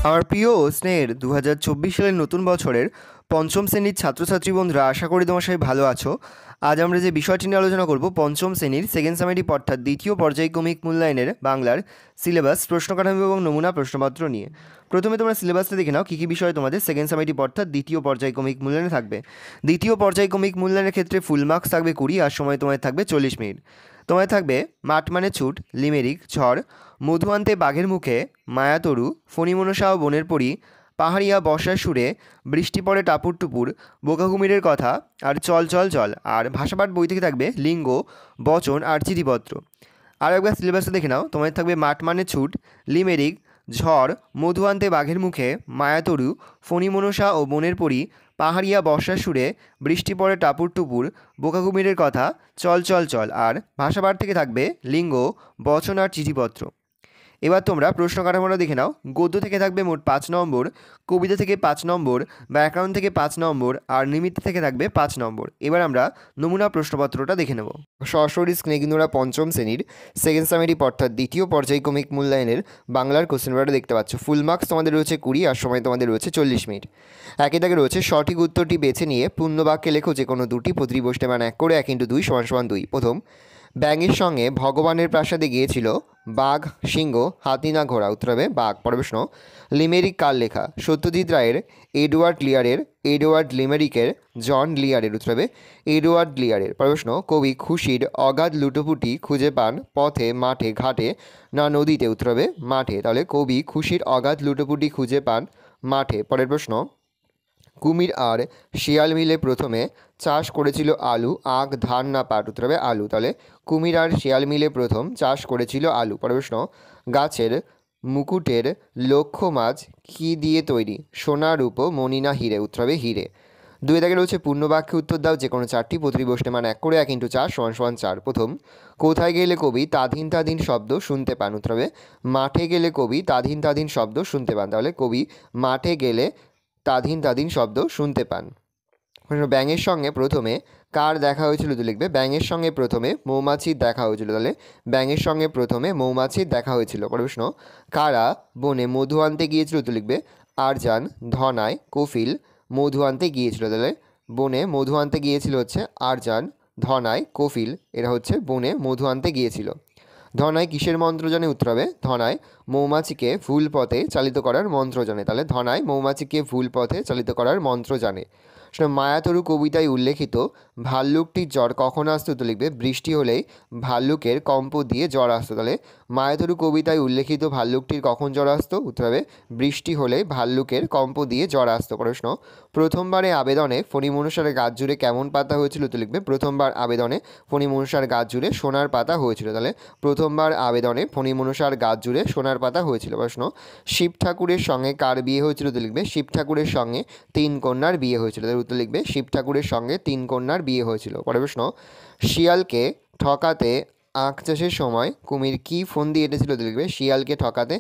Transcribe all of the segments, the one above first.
আমার প্রিয় স্নেহের 2024 সালের নতুন বছরের পঞ্চম শ্রেণীর ছাত্রছাত্রী বন্ধুরা, আশা করি তোমার সবাই ভালো আছো। আজ আমরা যে বিষয়টি নিয়ে আলোচনা করব, পঞ্চম শ্রেণীর সেকেন্ড সামেটিভ অর্থাৎ দ্বিতীয় পর্যায়ক্রমিক মূল্যায়নের বাংলার সিলেবাস, প্রশ্ন কাঠামো এবং নমুনা প্রশ্নপত্র নিয়ে। প্রথমে তোমরা সিলেবাসটা দেখে নাও কী কী বিষয় তোমাদের সেকেন্ড সামেটিভ অর্থাৎ দ্বিতীয় পর্যায়ক্রমিক মূল্যায়নে থাকবে। দ্বিতীয় পর্যায়ক্রমিক মূল্যায়নের ক্ষেত্রে ফুল মার্কস থাকবে 20 আর সময় তোমায় থাকবে 40 মিনিট। তোমায় থাকবে মাঠ মানে ছুট, লিমেরিক, ঝড়, মধু আনতে বাঘের মুখে, মায়াতরু, ফণিমনসা ও বনের পরী, পাহাড়িয়া বর্ষার সুরে, বৃষ্টি পড়ে টাপুর টুপুর, বোকা কুমিরের কথা, আর চল চল চল। আর ভাষাপাঠ বই থেকে থাকবে লিঙ্গ, বচন আর চিঠিপত্র। আর একবার সিলেবাসটা দেখে নাও। তোমাদের থাকবে মাঠ মানে ছুট, লিমেরিক, ঝড়, মধু আনতে বাঘের মুখে, মায়াতরু, ফণিমনসা ও বনের পরী, পাহাড়িয়া বর্ষার সুরে, বৃষ্টি পড়ে টাপুর টুপুর, বোকা কুমিরের কথা, চল চল চল। আর ভাষাপাঠ থেকে থাকবে লিঙ্গ, বচন আর চিঠিপত্র। এবার তোমরা প্রশ্ন কাঠামোটা দেখে নাও। গদ্য থেকে থাকবে মোট 5 নম্বর, কবিতা থেকে 5 নম্বর, ব্যাকরণ থেকে 5 নম্বর আর নিমিত্ত থেকে থাকবে 5 নম্বর। এবার আমরা নমুনা প্রশ্নপত্রটা দেখে নেব। সরাসরি স্ক্রিনে কিন্তু আমরা পঞ্চম শ্রেণীর সেকেন্ড সামেটিভ অর্থাৎ দ্বিতীয় পর্যায়ক্রমিক মূল্যায়নের বাংলার কোশ্চেন পেপারটা দেখতে পাচ্ছ। ফুল মার্কস তোমাদের রয়েছে 20 আর সময় তোমাদের রয়েছে 40 মিনিট। একে দাগে রয়েছে সঠিক উত্তরটি বেছে নিয়ে পূর্ণ বাক্যে লেখো যে কোনো দুটি, প্রতিটি বসতে মান 1 করে 1 × 2 = 2। প্রথম, ব্যাঙের সঙ্গে ভগবানের প্রাসাদে গিয়েছিল বাঘ, সিংহ, হাতি না ঘোড়া? উত্তর হবে বাঘ। পরের প্রশ্ন, লিমেরিক কার লেখা? সত্যজিৎ রায়ের, এডওয়ার্ড লিয়ারের, এডওয়ার্ড লিমেরিকের, জন লিয়ারের? উত্তর হবে এডওয়ার্ড লিয়ারের। পরের প্রশ্ন, কবি খুশির অগাধ লুটোপুটি খুঁজে পান পথে, মাঠে, ঘাটে না নদীতে? উত্তর হবে মাঠে। তাহলে কবি খুশির অগাধ লুটোপুটি খুঁজে পান মাঠে। পরের প্রশ্ন, কুমির আর শিয়াল মিলে প্রথমে চাষ করেছিল আলু, আখ, ধান না পাট? উত্তর হবে আলু। তাহলে কুমির আর শিয়াল মিলে প্রথম চাষ করেছিল আলু। পরের প্রশ্ন, গাছের মুকুটের লক্ষ্য মাছ কী দিয়ে তৈরি? সোনা, রূপো, মণি না হিরে? উত্তর হবে হিরে। 2 দাগে রয়েছে পূর্ণ বাক্যে উত্তর দাও যে কোনো 4টি, প্রতিটি বসতে মান 1 করে 1 × 4 = 4। প্রথম, কোথায় গেলে কবি তাধিন তাধিন শব্দ শুনতে পান? উত্তর হবে মাঠে গেলে কবি তাধিন তাধিন শব্দ শুনতে পান। তাহলে কবি মাঠে গেলে তাধিন তাধিন শব্দ শুনতে পান। ব্যাঙের সঙ্গে প্রথমে কার দেখা হয়েছিল? তো লিখবে ব্যাঙের সঙ্গে প্রথমে মৌমাছির দেখা হয়েছিল। তাহলে ব্যাঙের সঙ্গে প্রথমে মৌমাছির দেখা হয়েছিল। পরের প্রশ্ন, কারা বনে মধু আনতে গিয়েছিল? তো লিখবে আরজান, ধনাই, কফিল মধু আনতে গিয়েছিল। তাহলে বনে মধু আনতে গিয়েছিল হচ্ছে আরজান, ধনাই, কফিল, এরা হচ্ছে বনে মধু আনতে গিয়েছিল। ধনাই কিসের মন্ত্র জানে? উত্তর হবে ধনাই মৌমাছিকে ভুল পথে চালিত করার মন্ত্র জানে। তাহলে ধনাই মৌমাছিকে ভুল পথে চালিত করার মন্ত্র জানে। মায়াতরু কবিতায় উল্লেখিত ভাল্লুকটির জ্বর কখন আসতো? তো লিখবে বৃষ্টি হলেই ভাল্লুকের কম্প দিয়ে জ্বর আসতো। তাহলে মায়াতরু কবিতায় উল্লেখিত ভাল্লুকটির কখন জ্বর আসতো? উত্তর হবে বৃষ্টি হলে ভাল্লুকের কম্প দিয়ে জ্বর আসতো। প্রশ্ন, প্রথমবারে আবেদনে ফণিমনসার গাছ জুড়ে কেমন পাতা হয়েছিল? তো লিখবে প্রথমবার আবেদনে ফণিমনসার গাছ জুড়ে সোনার পাতা হয়েছিল। তাহলে প্রথমবার আবেদনে ফণিমনসার গাছ জুড়ে সোনার পাতা হয়েছিল। প্রশ্ন, শিব ঠাকুরের সঙ্গে কার বিয়ে হয়েছিল? তো লিখবে শিব ঠাকুরের সঙ্গে 3 কন্যার বিয়ে হয়েছিল। তার উত্তর লিখবে শিব ঠাকুরের সঙ্গে 3 কন্যার বিয়ে হয়েছিল। পরের প্রশ্ন, শিয়ালকে ঠকাতে আখ চাষের সময় কুমির কি ফন্দি এঁটেছিল? তো লিখবে শিয়ালকে ঠকাতে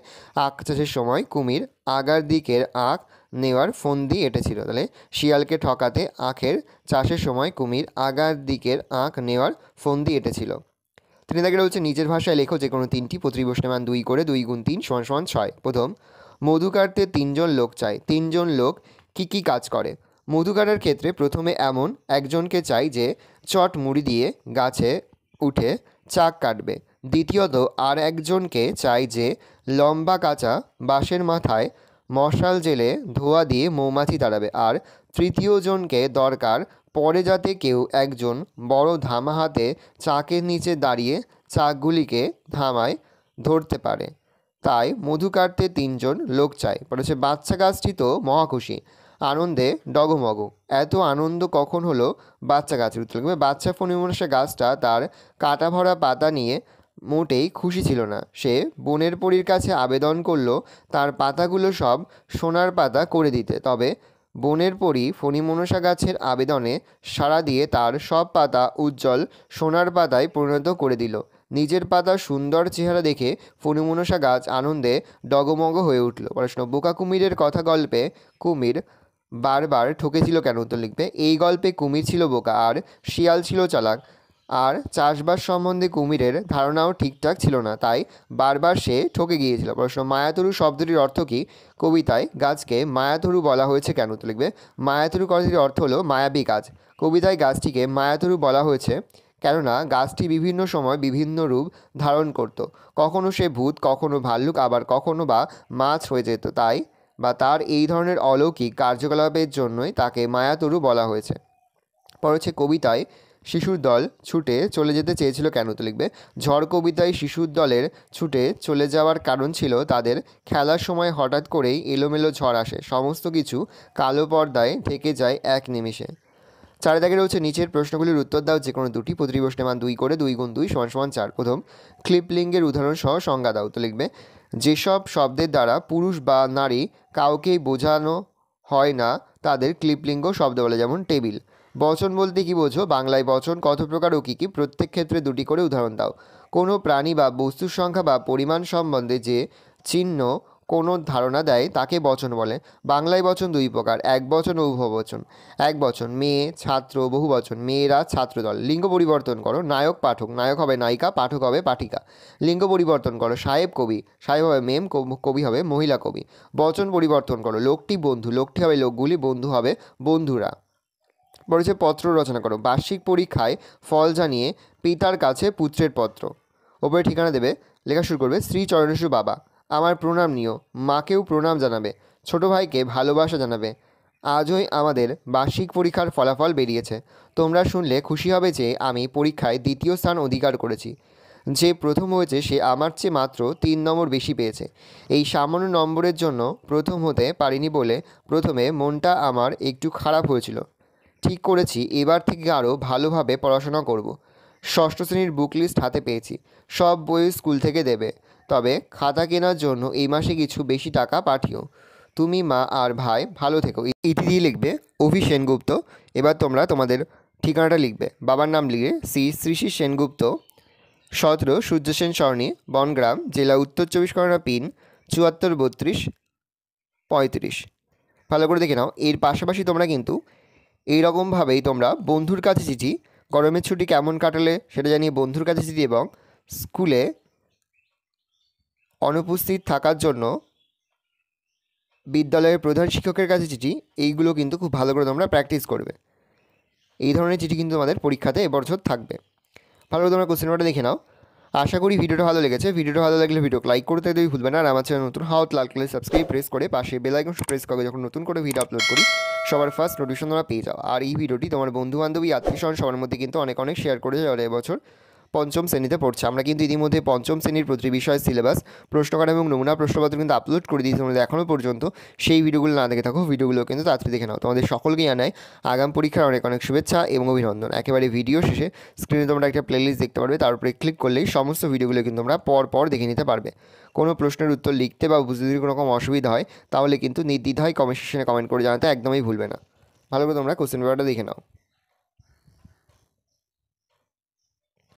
আখ চাষের সময় কুমির আগার দিকের আখ নেওয়ার ফন্দি এঁটেছিল। তাহলে শিয়ালকে ঠকাতে আখের চাষের সময় কুমির আগার দিকের আখ নেওয়ার ফন্দি এঁটেছিল। 3 দাগে রয়েছে নিজের ভাষায় লেখো যে কোনো 3টি, প্রতিটি বসতে মান 2 করে 2 × 3 = 6। প্রথম, মধু কাটতে 3 জন লোক চাই। 3 জন লোক কি কি কাজ করে? মধু কাটার ক্ষেত্রে প্রথমে এমন একজনকে চাই যে চট মুড়ি দিয়ে গাছে উঠে চাক কাটবে। দ্বিতীয়ত, আর একজনকে চাই যে লম্বা কাঁচা বাঁশের মাথায় মশাল জেলে ধোঁয়া দিয়ে মৌমাছি তাড়াবে। আর তৃতীয় জনকে দরকার পরে যাতে কেউ একজন বড় ধামা হাতে চাকের নিচে দাঁড়িয়ে চাকগুলিকে ধামায় ধরতে পারে। তাই মধু কাটতে 3 জন লোক চাই। পরে হচ্ছে বাচ্চা গাছটি তো মহাখুশি, আনন্দে ডগমগ। এত আনন্দ কখন হলো বাচ্চা গাছের? উত্তর লিখবে বাচ্চা ফণিমনসা গাছটা তার কাটা ভরা পাতা নিয়ে মোটেই খুশি ছিল না। সে বনের পরীর কাছে আবেদন করলো তার পাতাগুলো সব সোনার পাতা করে দিতে। তবে বনের পরী ফণিমনসা গাছের আবেদনে সাড়া দিয়ে তার সব পাতা উজ্জ্বল সোনার পাতায় পরিণত করে দিল। নিজের পাতার সুন্দর চেহারা দেখে ফণিমনসা গাছ আনন্দে ডগমগ হয়ে উঠল। প্রশ্ন, বোকা কুমিরের কথা গল্পে কুমির বারবার ঠকেছিল কেন? উত্তর লিখবে এই গল্পে কুমির ছিল বোকা আর শিয়াল ছিল চালাক। আর চাষবাস সম্বন্ধে কুমিরের ধারণাও ঠিকঠাক ছিল না, তাই বারবার সে ঠকে গিয়েছিল। প্রশ্ন, মায়াতরু শব্দটির অর্থ কী? কবিতায় গাছকে মায়াতরু বলা হয়েছে কেন? তো লিখবে মায়াতরু কথাটির অর্থ হলো মায়াবী গাছ। কবিতায় গাছটিকে মায়াতরু বলা হয়েছে কেননা গাছটি বিভিন্ন সময় বিভিন্ন রূপ ধারণ করত। কখনো সে ভূত, কখনো ভাল্লুক, আবার কখনো বা মাছ হয়ে যেত, তাই বা তার এই ধরনের অলৌকিক কার্যকলাপের জন্যই তাকে মায়াতরু বলা হয়েছে। পর হচ্ছে, কবিতায় শিশুর দল ছুটে চলে যেতে চেয়েছিল কেন? তো লিখবে ঝড় কবিতায় শিশুর দলের ছুটে চলে যাওয়ার কারণ ছিল তাদের খেলার সময় হঠাৎ করেই এলোমেলো ঝড় আসে, সমস্ত কিছু কালো পর্দায় ঢেকে যায় এক নিমিষে। 4 দাগে রয়েছে নিচের প্রশ্নগুলির উত্তর দাও যে কোনো দুটি। প্রতিটি প্রশ্নের মান 2 করে, 2 গুণ 2 = 4। প্রথম, ক্লিপলিঙ্গের উদাহরণ সহ সংজ্ঞা দাও। তো লিখবে যেসব শব্দের দ্বারা পুরুষ বা নারী কাউকেই বোঝানো হয় না তাদের ক্লিপলিঙ্গ শব্দ বলে, যেমন টেবিল। বচন বলতে কী বোঝো? বাংলায় বচন কত প্রকার ও কী কী? প্রত্যেক ক্ষেত্রে 2টি করে উদাহরণ দাও। কোনো প্রাণী বা বস্তুর সংখ্যা বা পরিমাণ সম্বন্ধে যে চিহ্ন কোনো ধারণা দেয় তাকে বচন বলে। বাংলায় বচন 2 প্রকার, একবচন ও উভয়বচন। একবচন মেয়ে, ছাত্র, বহুবচন মেয়েরা, ছাত্রদল। লিঙ্গ পরিবর্তন করো, নায়ক পাঠক, নায়ক হবে নায়িকা, পাঠক হবে পাঠিকা। লিঙ্গ পরিবর্তন করো, সাহেব কবি, সাহেব হবে মেম, কবি হবে মহিলা কবি। বচন পরিবর্তন করো, লোকটি বন্ধু, লোকটি হবে লোকগুলি, বন্ধু হবে বন্ধুরা। বলেছে পত্র রচনা করো, বার্ষিক পরীক্ষায় ফল জানিয়ে পিতার কাছে পুত্রের পত্র। ওপরে ঠিকানা দেবে, লেখা শুরু করবে। শ্রী চরণেশু বাবা, আমার প্রণাম নিও। মাকেও প্রণাম জানাবে, ছোট ভাইকে ভালোবাসা জানাবে। আজই আমাদের বার্ষিক পরীক্ষার ফলাফল বেরিয়েছে। তোমরা শুনলে খুশি হবে যে আমি পরীক্ষায় 2য় স্থান অধিকার করেছি। যে প্রথম হয়েছে সে আমার চেয়ে মাত্র 3 নম্বর বেশি পেয়েছে। এই সামান্য নম্বরের জন্য প্রথম হতে পারিনি বলে প্রথমে মনটা আমার একটু খারাপ হয়েছিল। ঠিক করেছি এবার থেকে আরও ভালোভাবে পড়াশোনা করব। 6ষ্ঠ শ্রেণীর বুক লিস্ট হাতে পেয়েছি, সব বই স্কুল থেকে দেবে, তবে খাতা কেনার জন্য এই মাসে কিছু বেশি টাকা পাঠিও। তুমি, মা আর ভাই ভালো থেকো। ইতি দিয়ে লিখবে অভি সেনগুপ্ত। এবার তোমরা তোমাদের ঠিকানাটা লিখবে। বাবার নাম লিখবে শ্রী সেনগুপ্ত, 17 সূর্যসেন সরণি, বনগ্রাম, জেলা উত্তর 24 পরগনা, পিন 743235। ভালো করে দেখে নাও। এর পাশাপাশি তোমরা কিন্তু এইরকমভাবেই তোমরা বন্ধুর কাছে চিঠি, গরমের ছুটি কেমন কাটালে সেটা জানিয়ে বন্ধুর কাছে চিঠি, এবং স্কুলে অনুপস্থিত থাকার জন্য বিদ্যালয়ের প্রধান শিক্ষকের কাছে চিঠি, এইগুলো কিন্তু খুব ভালো করে তোমরা প্র্যাকটিস করবে। এই ধরনের চিঠি কিন্তু তোমাদের পরীক্ষাতে এবছর থাকবে। ভালো করে তোমরা কোশ্চেন পেপারটা দেখে নাও। আশা করি ভিডিওটা ভালো লেগেছে। ভিডিওটা ভালো লাগলে ভিডিও লাইক করতে একদমই ভুলবে না। আর আমার চ্যানেল নতুন হাত লাল কালার সাবস্ক্রাইব প্রেস করে পাশে বেল আইকন প্রেস করে যখন নতুন করে ভিডিও আপলোড করি সবার ফার্স্ট নোটিফিকেশন তোমরা পেয়ে যাও। আর এই ভিডিওটি তোমার বন্ধু বান্ধবী আত্মীয়স্বজন সবার মধ্যে কিন্তু অনেক শেয়ার করে যারা এবছর 5ম শ্রেণীতে পড়ছে। আমরা কিন্তু ইতিমধ্যে 5ম শ্রেণীর প্রতিটি বিষয়ের সিলেবাস, প্রশ্নকাঠামো এবং নমুনা প্রশ্নপত্র কিন্তু আপলোড করে দিয়েছি। তোমাদের এখনও পর্যন্ত সেই ভিডিওগুলো না দেখে থাকো, ভিডিওগুলো কিন্তু তাড়াতাড়ি দেখে নাও। তোমাদের সকলকে জানাই আগাম পরীক্ষার অনেক শুভেচ্ছা এবং অভিনন্দন। একেবারে ভিডিও শেষে স্ক্রিনে তোমরা একটা প্লেলিস্ট দেখতে পারবে, তার উপরে ক্লিক করলেই সমস্ত ভিডিওগুলো কিন্তু তোমরা পর দেখে নিতে পারবে। কোনো প্রশ্নের উত্তর লিখতে বা বুঝতে যদি কোনো রকম অসুবিধা হয় তাহলে কিন্তু নির্দ্বিধায় কমেন্ট সেকশনে কমেন্ট করে জানাতে একদমই ভুলবে না। ভালো করে তোমরা কোশ্চেন পেপারটা দেখে নাও।